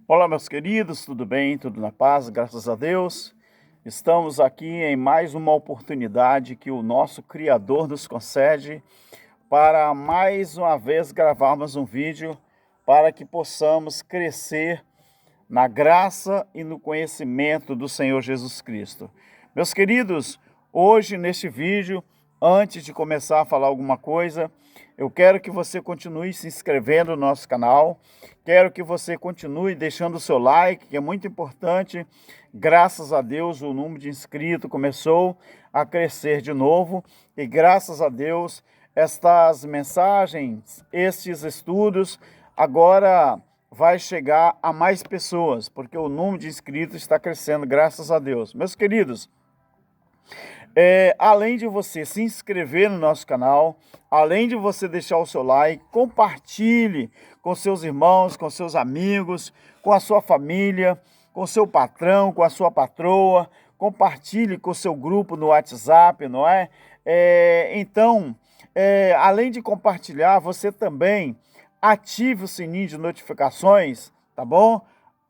Olá, meus queridos, tudo bem? Tudo na paz, graças a Deus. Estamos aqui em mais uma oportunidade que o nosso Criador nos concede para mais uma vez gravarmos um vídeo para que possamos crescer na graça e no conhecimento do Senhor Jesus Cristo. Meus queridos, hoje neste vídeo, antes de começar a falar alguma coisa, eu quero que você continue se inscrevendo no nosso canal, quero que você continue deixando o seu like, que é muito importante. Graças a Deus o número de inscritos começou a crescer de novo e graças a Deus estas mensagens, estes estudos agora vai chegar a mais pessoas, porque o número de inscritos está crescendo, graças a Deus. Meus queridos, além de você se inscrever no nosso canal, além de você deixar o seu like, compartilhe com seus irmãos, com seus amigos, com a sua família, com seu patrão, com a sua patroa, compartilhe com o seu grupo no WhatsApp, não é? Então, além de compartilhar, você também ative o sininho de notificações, tá bom?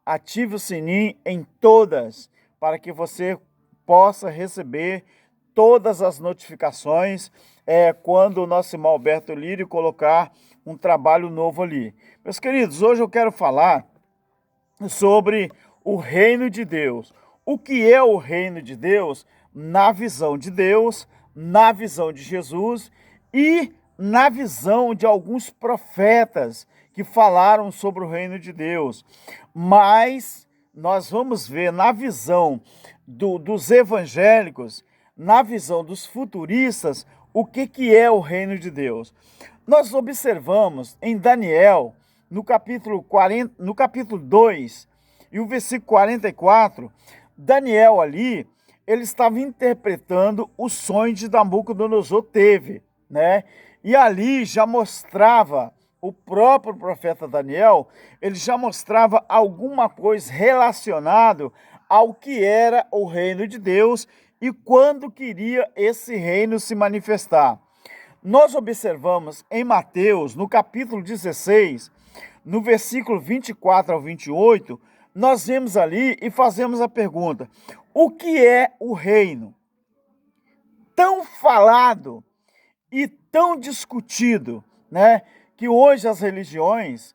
Ative o sininho em todas, para que você possa receber todas as notificações quando o nosso irmão Alberto Lírio colocar um trabalho novo ali. Meus queridos, hoje eu quero falar sobre o reino de Deus. O que é o reino de Deus na visão de Deus, na visão de Jesus e na visão de alguns profetas que falaram sobre o reino de Deus. Mas nós vamos ver na visão dos evangélicos, na visão dos futuristas, o que é o reino de Deus. Nós observamos em Daniel, no capítulo 2 e o versículo 44, Daniel ali, ele estava interpretando o sonho de Nabucodonosor teve, né? E ali já mostrava, o próprio profeta Daniel, ele já mostrava alguma coisa relacionado ao que era o reino de Deus e quando queria esse reino se manifestar. Nós observamos em Mateus, no capítulo 16, no versículo 24 ao 28, nós vemos ali e fazemos a pergunta: o que é o reino? Tão falado e tão discutido, né, que hoje as religiões,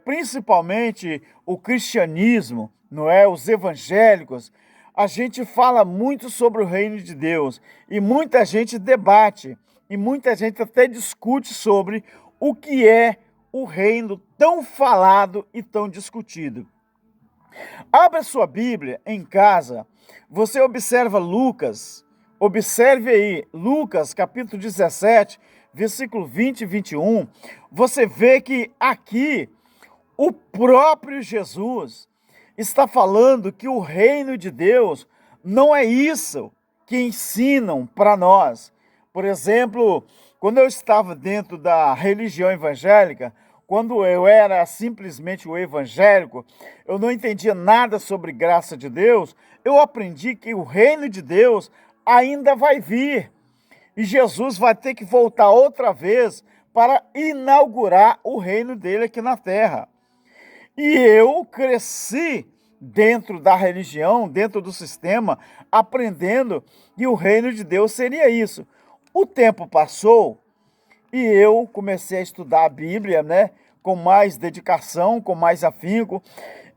principalmente o cristianismo, não é, os evangélicos, a gente fala muito sobre o reino de Deus e muita gente debate e muita gente até discute sobre o que é o reino tão falado e tão discutido. Abra sua Bíblia em casa, você observa Lucas. Observe aí, Lucas capítulo 17, versículo 20 e 21, você vê que aqui o próprio Jesus está falando que o reino de Deus não é isso que ensinam para nós. Por exemplo, quando eu estava dentro da religião evangélica, quando eu era simplesmente o evangélico, eu não entendia nada sobre graça de Deus, eu aprendi que o reino de Deus ainda vai vir. E Jesus vai ter que voltar outra vez para inaugurar o reino dele aqui na terra. E eu cresci dentro da religião, dentro do sistema, aprendendo que o reino de Deus seria isso. O tempo passou e eu comecei a estudar a Bíblia, né, com mais dedicação, com mais afinco.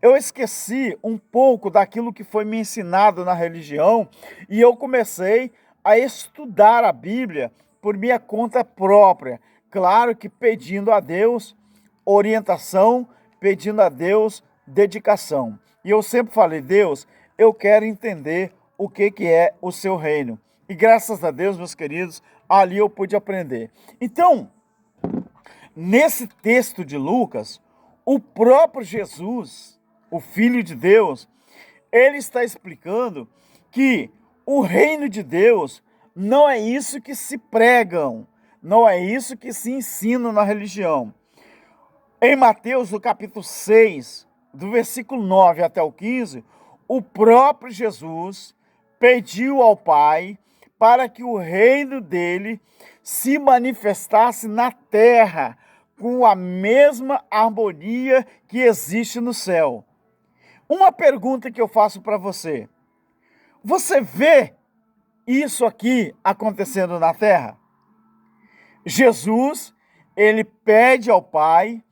Eu esqueci um pouco daquilo que foi me ensinado na religião e eu comecei a estudar a Bíblia por minha conta própria. Claro que pedindo a Deus orientação, pedindo a Deus dedicação. E eu sempre falei: Deus, eu quero entender o que é o seu reino. E graças a Deus, meus queridos, ali eu pude aprender. Então, nesse texto de Lucas, o próprio Jesus, o Filho de Deus, ele está explicando que o reino de Deus não é isso que se pregam, não é isso que se ensina na religião. Em Mateus, no capítulo 6, do versículo 9 até o 15, o próprio Jesus pediu ao Pai para que o reino dele se manifestasse na terra com a mesma harmonia que existe no céu. Uma pergunta que eu faço para você: você vê isso aqui acontecendo na terra? Jesus, ele pede ao Pai,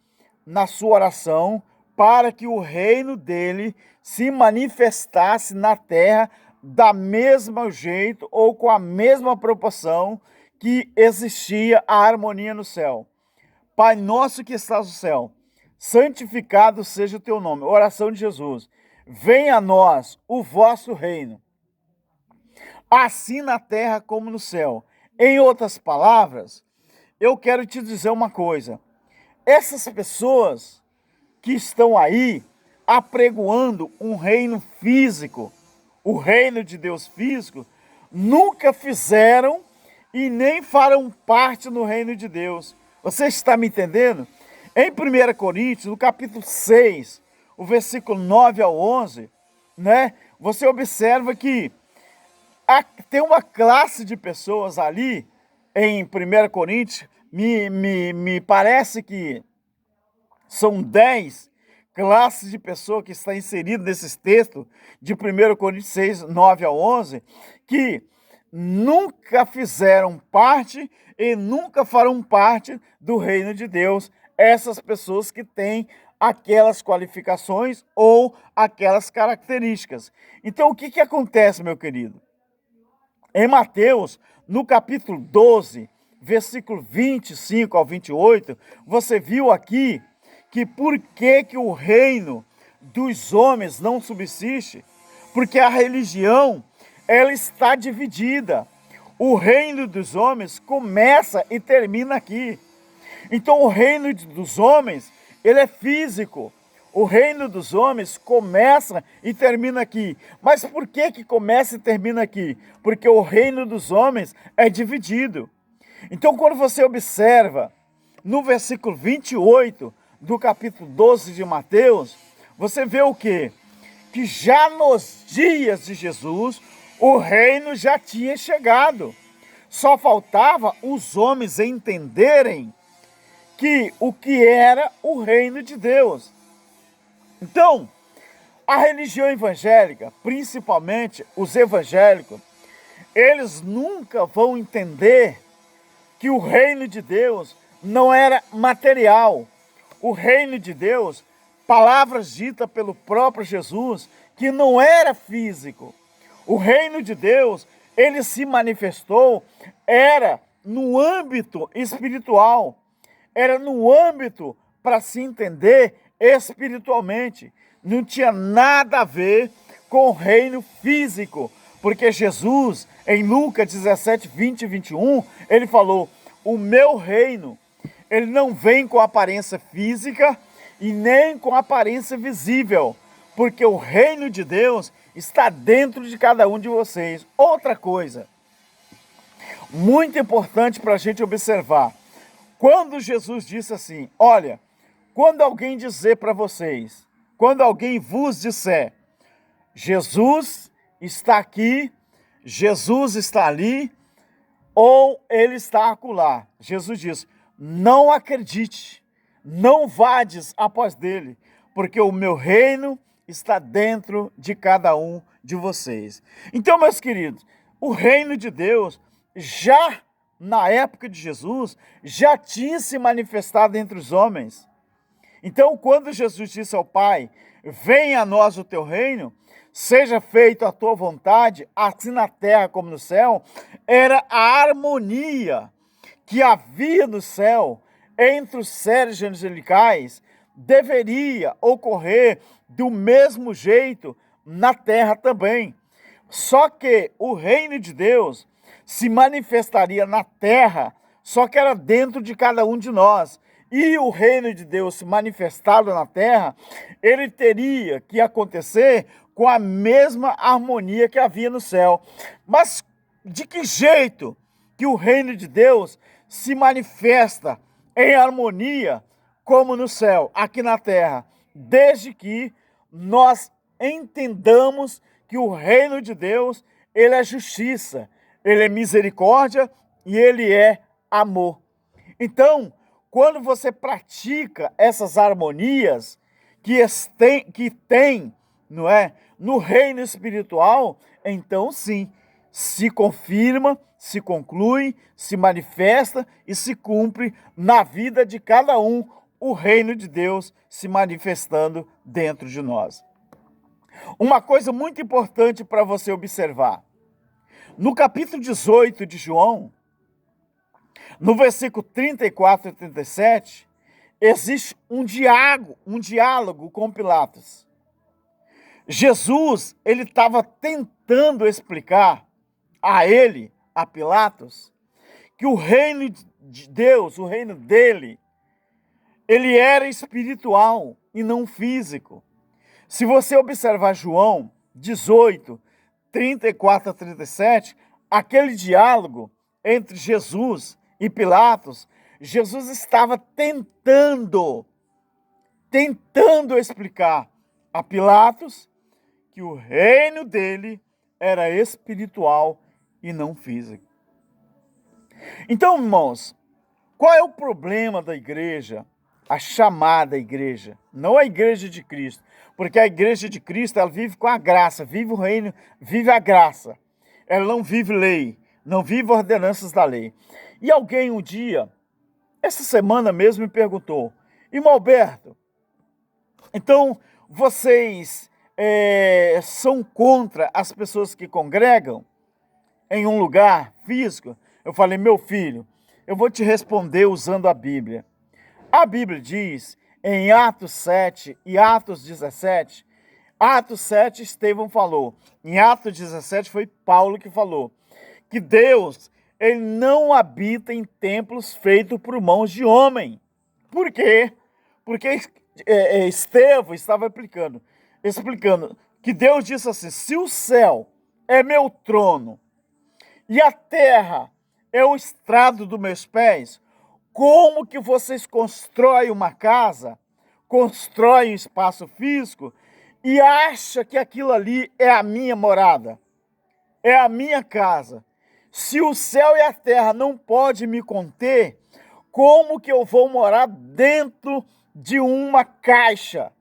na sua oração, para que o reino dele se manifestasse na terra da mesma jeito ou com a mesma proporção que existia a harmonia no céu. Pai nosso que estás no céu, santificado seja o teu nome. Oração de Jesus. Venha a nós o vosso reino, assim na terra como no céu. Em outras palavras, eu quero te dizer uma coisa. Essas pessoas que estão aí apregoando um reino físico, o reino de Deus físico, nunca fizeram e nem farão parte no reino de Deus. Você está me entendendo? Em 1 Coríntios, no capítulo 6, o versículo 9 ao 11, né? Você observa que tem uma classe de pessoas ali, em 1 Coríntios, me parece que são 10 classes de pessoas que estão inseridas nesses textos de 1 Coríntios 6, 9 a 11, que nunca fizeram parte e nunca farão parte do reino de Deus. Essas pessoas que têm aquelas qualificações ou aquelas características. Então, o que acontece, meu querido? Em Mateus, no capítulo 12, versículo 25 ao 28, você viu aqui que por que o reino dos homens não subsiste? Porque a religião, ela está dividida. O reino dos homens começa e termina aqui. Então o reino dos homens, ele é físico. O reino dos homens começa e termina aqui. Mas por que começa e termina aqui? Porque o reino dos homens é dividido. Então quando você observa no versículo 28 do capítulo 12 de Mateus, você vê o quê? Que já nos dias de Jesus, o reino já tinha chegado. Só faltava os homens entenderem o que era o reino de Deus. Então, a religião evangélica, principalmente os evangélicos, eles nunca vão entender que o reino de Deus não era material. O reino de Deus, palavras ditas pelo próprio Jesus, que não era físico. O reino de Deus, ele se manifestou, era no âmbito espiritual, era no âmbito para se entender espiritualmente. Não tinha nada a ver com o reino físico, porque Jesus, em Lucas 17, 20 e 21, ele falou: o meu reino, ele não vem com aparência física e nem com aparência visível, porque o reino de Deus está dentro de cada um de vocês. Outra coisa, muito importante para a gente observar, quando Jesus disse assim: olha, quando alguém dizer para vocês, quando alguém vos disser, Jesus está aqui, Jesus está ali, ou ele está acolá, Jesus diz: não acredite, não vades após dele, porque o meu reino está dentro de cada um de vocês. Então, meus queridos, o reino de Deus, já na época de Jesus, já tinha se manifestado entre os homens. Então, quando Jesus disse ao Pai: venha a nós o teu reino, seja feita a tua vontade, assim na terra como no céu, era a harmonia que havia no céu entre os seres angelicais, deveria ocorrer do mesmo jeito na terra também. Só que o reino de Deus se manifestaria na terra, só que era dentro de cada um de nós. E o reino de Deus se manifestado na terra, ele teria que acontecer com a mesma harmonia que havia no céu. Mas de que jeito que o reino de Deus se manifesta em harmonia como no céu, aqui na terra? Desde que nós entendamos que o reino de Deus, ele é justiça, ele é misericórdia e ele é amor. Então, quando você pratica essas harmonias que tem, não é, no reino espiritual, então sim, se confirma, se conclui, se manifesta e se cumpre na vida de cada um o reino de Deus se manifestando dentro de nós. Uma coisa muito importante para você observar. No capítulo 18 de João, no versículo 34 e 37, existe um diálogo com Pilatos. Jesus, ele estava tentando explicar a Pilatos, que o reino de Deus, o reino dele, ele era espiritual e não físico. Se você observar João 18, 34 a 37, aquele diálogo entre Jesus e Pilatos, Jesus estava tentando explicar a Pilatos que o reino dele era espiritual e não físico. Então, irmãos, qual é o problema da igreja? A chamada igreja, não a igreja de Cristo, porque a igreja de Cristo, ela vive com a graça, vive o reino, vive a graça. Ela não vive lei, não vive ordenanças da lei. E alguém um dia, essa semana mesmo, me perguntou: irmão Alberto, então vocês são contra as pessoas que congregam em um lugar físico? Eu falei: meu filho, eu vou te responder usando a Bíblia. A Bíblia diz em Atos 7 e Atos 17, Atos 7 Estevão falou, em Atos 17 foi Paulo que falou, que Deus, ele não habita em templos feitos por mãos de homem. Por quê? Porque Estevão estava explicando que Deus disse assim: se o céu é meu trono e a terra é o estrado dos meus pés, como que vocês constroem uma casa, constroem um espaço físico e acham que aquilo ali é a minha morada, é a minha casa? Se o céu e a terra não podem me conter, como que eu vou morar dentro de uma caixa?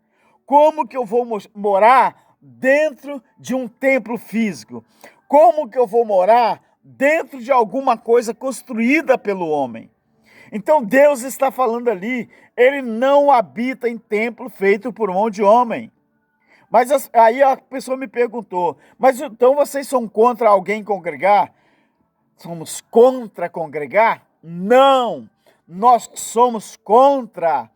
Como que eu vou morar dentro de um templo físico? Como que eu vou morar dentro de alguma coisa construída pelo homem? Então Deus está falando ali, ele não habita em templo feito por mão de homem. Mas aí a pessoa me perguntou: mas então vocês são contra alguém congregar? Somos contra congregar? Não! Nós somos contra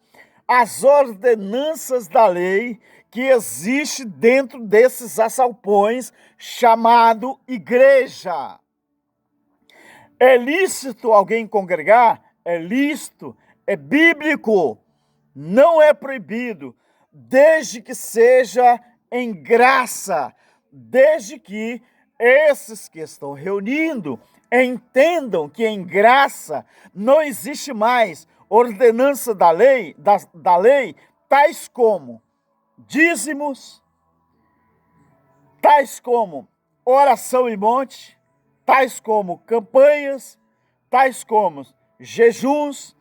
as ordenanças da lei que existe dentro desses assalpões chamado igreja. É lícito alguém congregar? É lícito, é bíblico, não é proibido, desde que seja em graça, desde que esses que estão reunindo entendam que em graça não existe mais ordenança da lei, tais como dízimos, tais como oração em monte, tais como campanhas, tais como jejuns,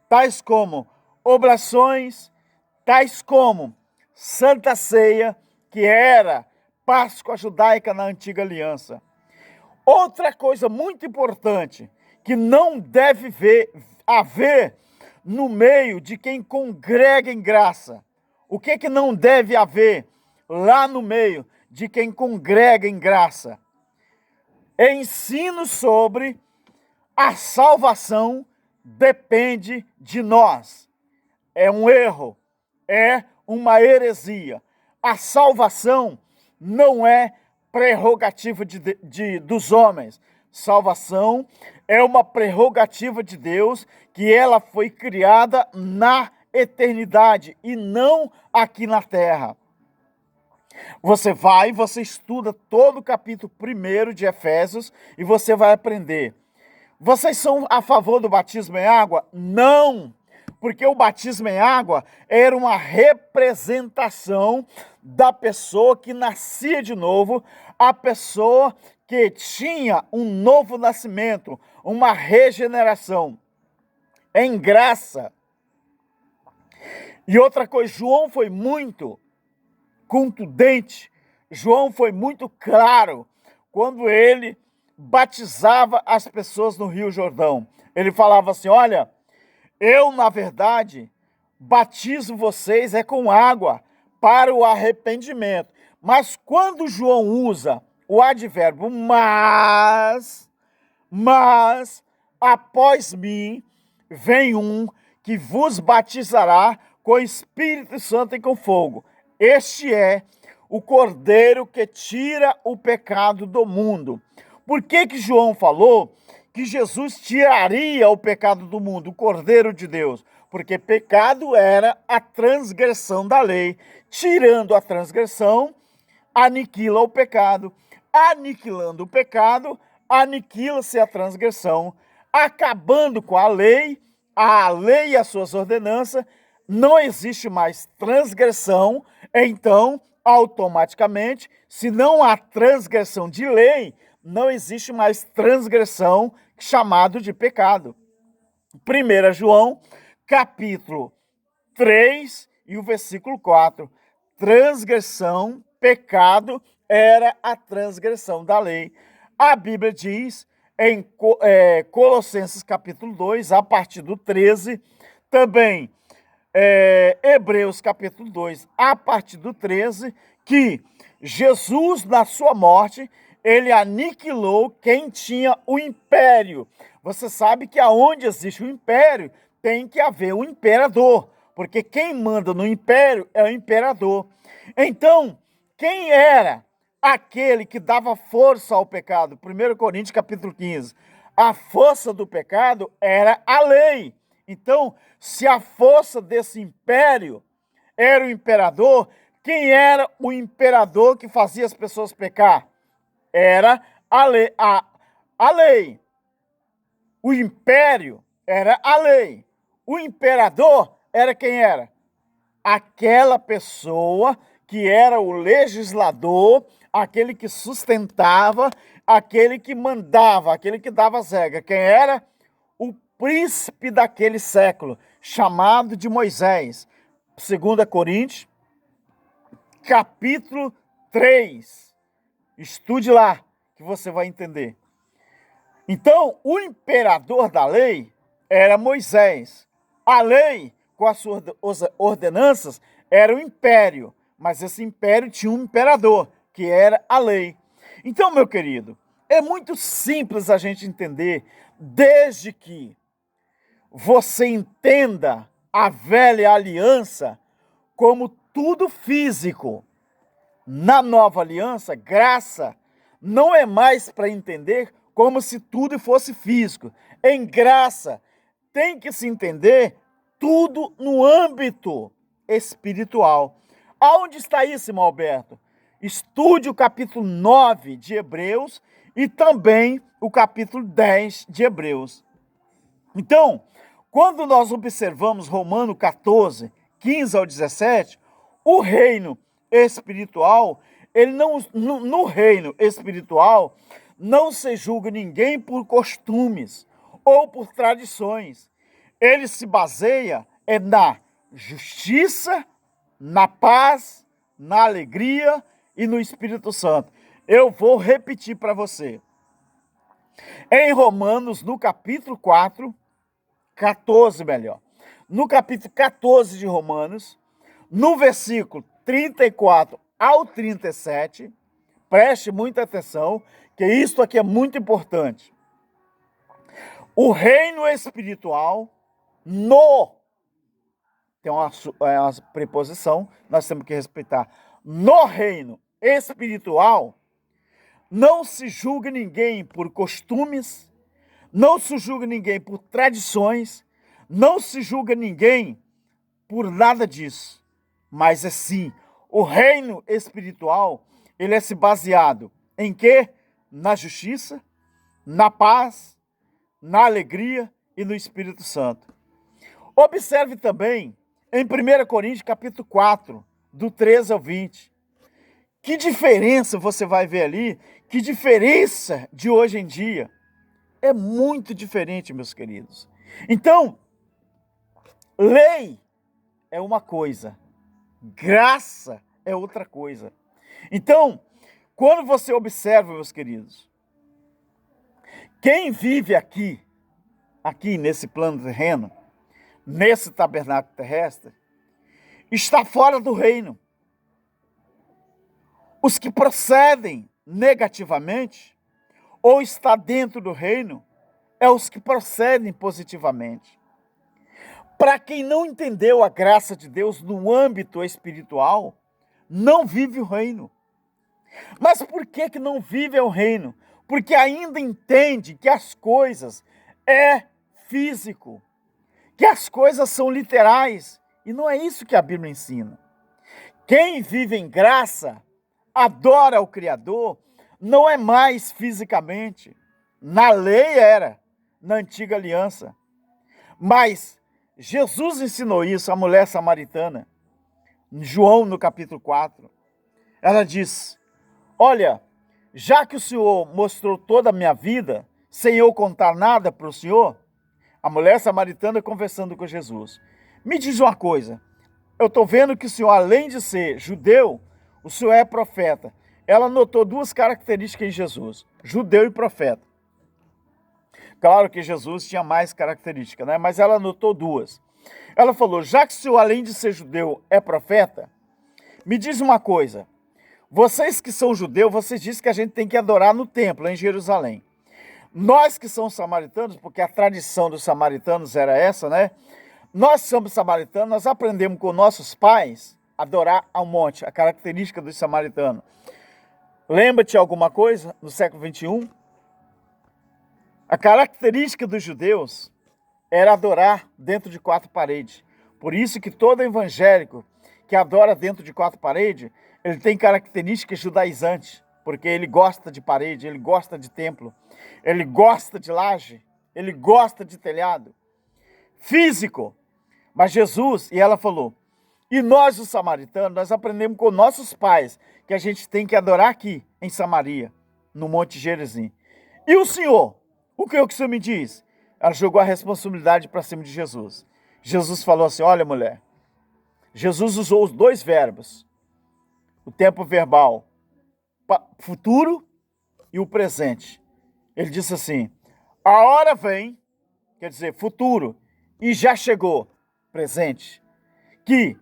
tais como oblações, tais como Santa Ceia, que era Páscoa judaica na antiga aliança. Outra coisa muito importante que não deve haver no meio de quem congrega em graça. O que não deve haver lá no meio de quem congrega em graça? É ensino sobre a salvação depende de nós. É um erro, é uma heresia. A salvação não é prerrogativa dos homens. Salvação é uma prerrogativa de Deus, que ela foi criada na eternidade e não aqui na terra. Você estuda todo o capítulo 1 de Efésios e você vai aprender. Vocês são a favor do batismo em água? Não! Porque o batismo em água era uma representação da pessoa que nascia de novo, a pessoa que tinha um novo nascimento, uma regeneração. Em graça, E outra coisa, João foi muito contundente, João foi muito claro quando ele batizava as pessoas no Rio Jordão. Ele falava assim, olha, eu, na verdade, batizo vocês com água para o arrependimento. Mas quando João usa o advérbio mas após mim vem um que vos batizará com Espírito Santo e com fogo. Este é o Cordeiro que tira o pecado do mundo. Por que João falou que Jesus tiraria o pecado do mundo, o Cordeiro de Deus? Porque pecado era a transgressão da lei. Tirando a transgressão, aniquila o pecado. Aniquilando o pecado, aniquila-se a transgressão. Acabando com a lei e as suas ordenanças, não existe mais transgressão. Então, automaticamente, se não há transgressão de lei, não existe mais transgressão chamado de pecado. 1 João, capítulo 3 e o versículo 4. Transgressão, pecado, era a transgressão da lei. A Bíblia diz em Colossenses capítulo 2, a partir do 13, também Hebreus capítulo 2, a partir do 13, que Jesus, na sua morte, ele aniquilou quem tinha o império. Você sabe que aonde existe o império, tem que haver um imperador, porque quem manda no império é o imperador. Então, quem era aquele que dava força ao pecado? 1 Coríntios capítulo 15. A força do pecado era a lei. Então, se a força desse império era o imperador, quem era o imperador que fazia as pessoas pecar? Era a lei. A lei. O império era a lei. O imperador era quem era? Aquela pessoa que era o legislador, aquele que sustentava, aquele que mandava, aquele que dava as regras. Quem era? O príncipe daquele século, chamado de Moisés. 2 Coríntios, capítulo 3. Estude lá, que você vai entender. Então, o imperador da lei era Moisés. A lei, com as suas ordenanças, era o império. Mas esse império tinha um imperador, que era a lei. Então, meu querido, é muito simples a gente entender, desde que você entenda a velha aliança como tudo físico. Na nova aliança, graça não é mais para entender como se tudo fosse físico. Em graça, tem que se entender tudo no âmbito espiritual. Aonde está isso, irmão Alberto? Estude o capítulo 9 de Hebreus e também o capítulo 10 de Hebreus. Então, quando nós observamos Romanos 14, 15 ao 17, o reino espiritual, ele não, no reino espiritual, não se julga ninguém por costumes ou por tradições. Ele se baseia na justiça, na paz, na alegria e no Espírito Santo. Eu vou repetir para você. Em Romanos, no capítulo 4, 14 melhor. No capítulo 14 de Romanos, no versículo 34 ao 37, preste muita atenção, que isso aqui é muito importante. O reino espiritual tem uma preposição, nós temos que respeitar. No reino espiritual, não se julga ninguém por costumes, não se julga ninguém por tradições, não se julga ninguém por nada disso. Mas assim, o reino espiritual, ele é se baseado em quê? Na justiça, na paz, na alegria e no Espírito Santo. Observe também em 1 Coríntios capítulo 4, do 13 ao 20. Que diferença você vai ver ali, que diferença de hoje em dia. É muito diferente, meus queridos. Então, lei é uma coisa, graça é outra coisa. Então, quando você observa, meus queridos, quem vive aqui nesse plano terreno, nesse tabernáculo terrestre, está fora do reino. Os que procedem negativamente, ou está dentro do reino, é os que procedem positivamente. Para quem não entendeu a graça de Deus no âmbito espiritual, não vive o reino. Mas por que não vive o reino? Porque ainda entende que as coisas é físico, que as coisas são literais, e não é isso que a Bíblia ensina. Quem vive em graça, adora o Criador, não é mais fisicamente. Na lei era, na antiga aliança. Mas Jesus ensinou isso à mulher samaritana, em João no capítulo 4. Ela diz, olha, já que o Senhor mostrou toda a minha vida, sem eu contar nada para o Senhor, a mulher samaritana conversando com Jesus, me diz uma coisa, eu estou vendo que o Senhor, além de ser judeu, o Senhor é profeta. Ela notou duas características em Jesus, judeu e profeta. Claro que Jesus tinha mais características, né? Mas ela notou duas. Ela falou, já que o Senhor, além de ser judeu, é profeta, me diz uma coisa, vocês que são judeus, vocês dizem que a gente tem que adorar no templo, em Jerusalém. Nós que somos samaritanos, porque a tradição dos samaritanos era essa, né? Nós somos samaritanos, nós aprendemos com nossos pais a adorar ao monte, a característica dos samaritanos. Lembra-te alguma coisa no século XXI? A característica dos judeus era adorar dentro de quatro paredes. Por isso que todo evangélico que adora dentro de quatro paredes, ele tem características judaizantes, porque ele gosta de parede, ele gosta de templo, ele gosta de laje, ele gosta de telhado. Físico. Mas Jesus, e ela falou, e nós os samaritanos, nós aprendemos com nossos pais que a gente tem que adorar aqui, em Samaria, no Monte Gerizim. E o Senhor? O que o Senhor me diz? Ela jogou a responsabilidade para cima de Jesus. Jesus falou assim, olha mulher, Jesus usou os dois verbos, o tempo verbal, futuro e o presente. Ele disse assim, a hora vem, quer dizer, futuro, e já chegou, presente, que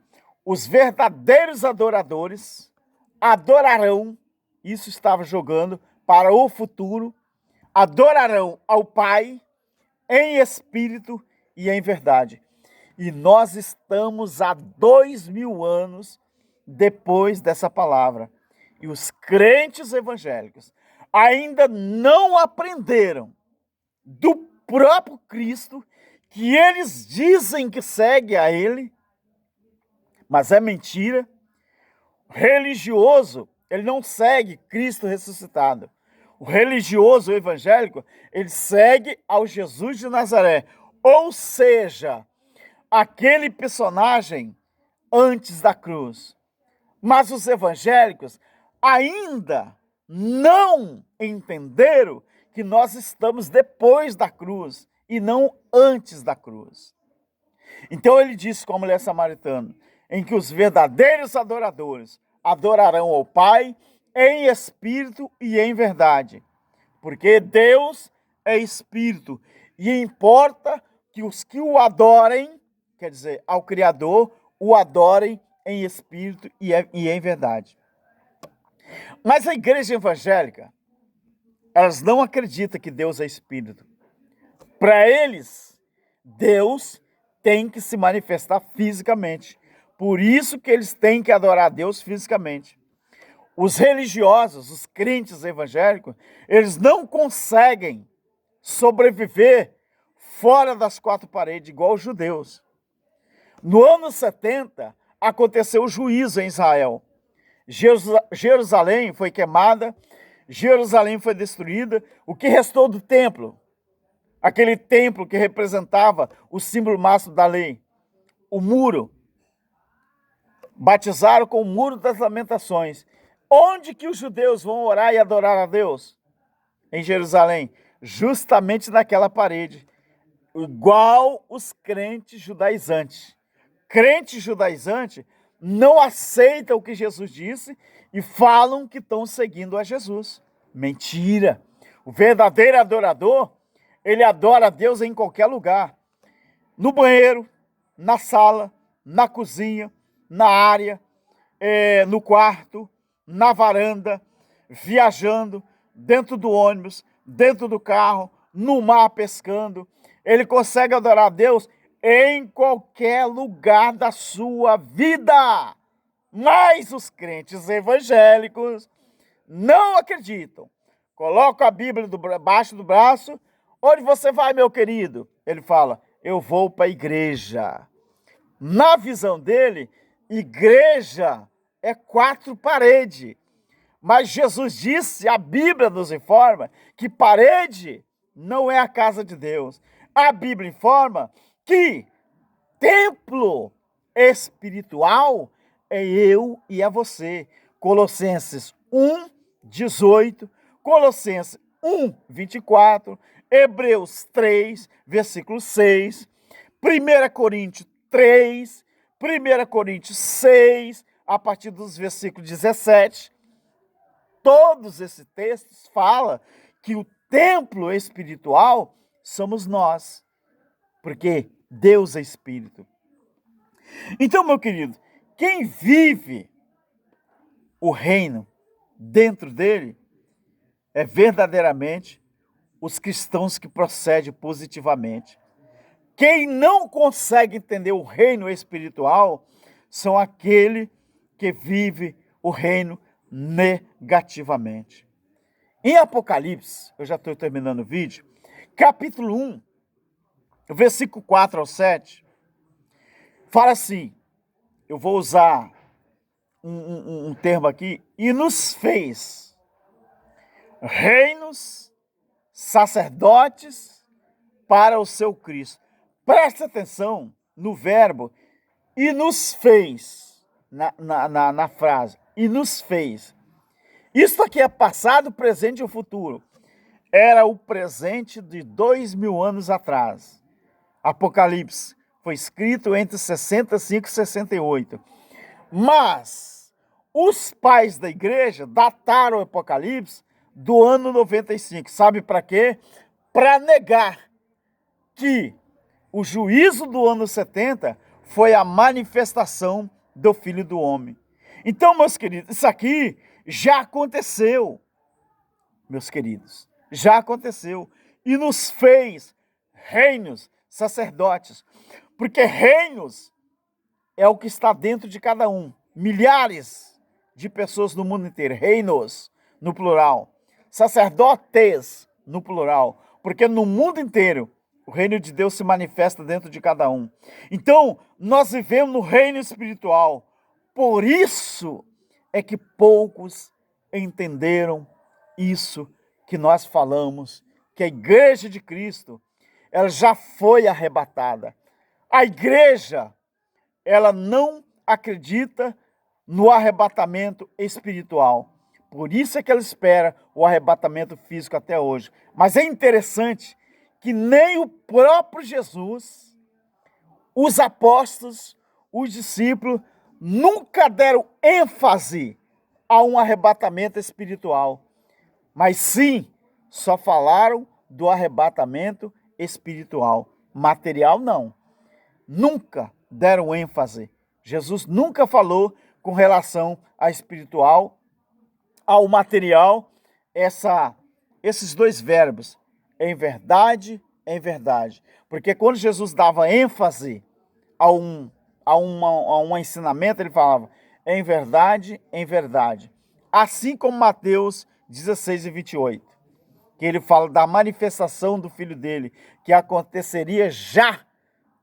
os verdadeiros adoradores adorarão, isso estava jogando para o futuro, adorarão ao Pai em espírito e em verdade. E nós estamos há 2000 anos depois dessa palavra. E os crentes evangélicos ainda não aprenderam do próprio Cristo, que eles dizem que segue a ele, mas é mentira. O religioso, ele não segue Cristo ressuscitado. O religioso, o evangélico, ele segue ao Jesus de Nazaré. Ou seja, aquele personagem antes da cruz. Mas os evangélicos ainda não entenderam que nós estamos depois da cruz e não antes da cruz. Então ele disse com a mulher samaritana, em que os verdadeiros adoradores adorarão ao Pai em espírito e em verdade. Porque Deus é espírito e importa que os que o adorem, quer dizer, ao Criador, o adorem em espírito e em verdade. Mas a igreja evangélica, elas não acreditam que Deus é espírito. Para eles, Deus tem que se manifestar fisicamente. Por isso que eles têm que adorar a Deus fisicamente. Os religiosos, os crentes evangélicos, eles não conseguem sobreviver fora das quatro paredes, igual os judeus. No ano 70, aconteceu o juízo em Israel. Jerusalém foi queimada, Jerusalém foi destruída. O que restou do templo? Aquele templo que representava o símbolo máximo da lei. O muro. Batizaram com o muro das lamentações. Onde que os judeus vão orar e adorar a Deus? Em Jerusalém. Justamente naquela parede. Igual os crentes judaizantes. crente judaizante não aceita o que Jesus disse e falam que estão seguindo a Jesus. Mentira! O verdadeiro adorador, ele adora a Deus em qualquer lugar. No banheiro, na sala, na cozinha, na área, no quarto, na varanda, viajando, dentro do ônibus, dentro do carro, no mar pescando. Ele consegue adorar a Deus em qualquer lugar da sua vida. Mas os crentes evangélicos não acreditam. Coloca a Bíblia debaixo do braço. Onde você vai, meu querido? Ele fala, eu vou para a igreja. Na visão dele, igreja é 4 paredes. Mas Jesus disse, a Bíblia nos informa, que parede não é a casa de Deus. A Bíblia informa que templo espiritual é eu e é você. Colossenses 1:18, Colossenses 1:24, Hebreus 3, versículo 6, 1 Coríntios 3, 1 Coríntios 6, a partir dos versículos 17. Todos esses textos falam que o templo espiritual somos nós, porque Deus é espírito. Então, meu querido, quem vive o reino dentro dele é verdadeiramente os cristãos que procedem positivamente. Quem não consegue entender o reino espiritual são aqueles que vivem o reino negativamente. Em Apocalipse, eu já estou terminando o vídeo, capítulo 1, versículo 4 ao 7, fala assim, eu vou usar um termo aqui, e nos fez reinos, sacerdotes para o seu Cristo. Presta atenção no verbo, e nos fez, na frase, e nos fez. Isso aqui é passado, presente e futuro. Era o presente de 2000 anos atrás. Apocalipse foi escrito entre 65 e 68. Mas os pais da igreja dataram o Apocalipse do ano 95. Sabe para quê? Para negar que o juízo do ano 70 foi a manifestação do Filho do Homem. Então, meus queridos, isso aqui já aconteceu, meus queridos. Já aconteceu. E nos fez reinos, sacerdotes. Porque reinos é o que está dentro de cada um. Milhares de pessoas no mundo inteiro. Reinos, no plural. Sacerdotes, no plural. Porque no mundo inteiro, o reino de Deus se manifesta dentro de cada um. Então, nós vivemos no reino espiritual. Por isso é que poucos entenderam isso que nós falamos, que a igreja de Cristo, ela já foi arrebatada. A igreja, ela não acredita no arrebatamento espiritual. Por isso é que ela espera o arrebatamento físico até hoje. Mas é interessante que nem o próprio Jesus, os apóstolos, os discípulos, nunca deram ênfase a um arrebatamento espiritual. Mas sim, só falaram do arrebatamento espiritual. Material, não. Nunca deram ênfase. Jesus nunca falou com relação a espiritual, ao material, esses dois verbos, em verdade, em verdade. Porque quando Jesus dava ênfase a um ensinamento, ele falava, em verdade, em verdade. Assim como Mateus 16:28, que ele fala da manifestação do Filho dele, que aconteceria já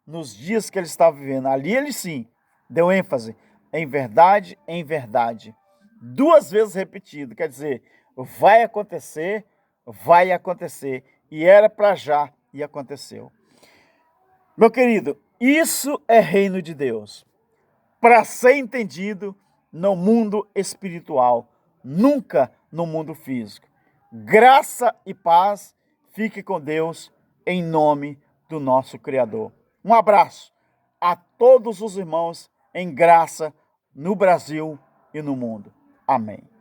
nos dias que ele estava vivendo. Ali ele sim deu ênfase, em verdade, em verdade. 2 vezes repetido, quer dizer, vai acontecer, e era para já, e aconteceu. Meu querido, isso é reino de Deus, para ser entendido no mundo espiritual, nunca no mundo físico. Graça e paz, fique com Deus, em nome do nosso Criador. Um abraço, a todos os irmãos em graça no Brasil e no mundo. Amém.